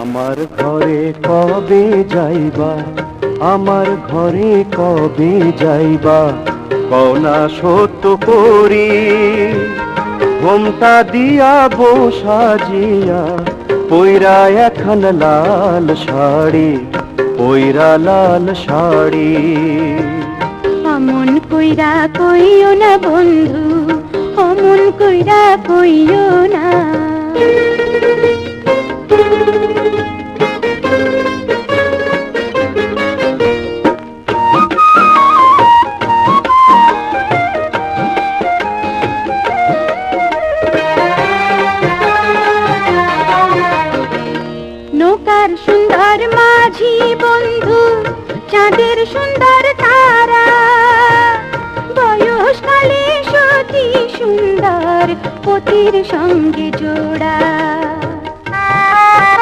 আমার ঘরে কবে যাইবা, আমার ঘরে কবে যাইবা, কনা সত্য করি। ঘোমটা দিয়া বউ সাজিয়া, পইরা এখন লাল শাড়ি, পইরা লাল শাড়ি। অমন কইরা কইও না বন্ধু, অমন কইরা কইও না। নৌকার সুন্দর মাঝি বন্ধু, চাঁদের সুন্দর তারা, বয়সকালে সতী সুন্দর পতির সঙ্গে জোড়া।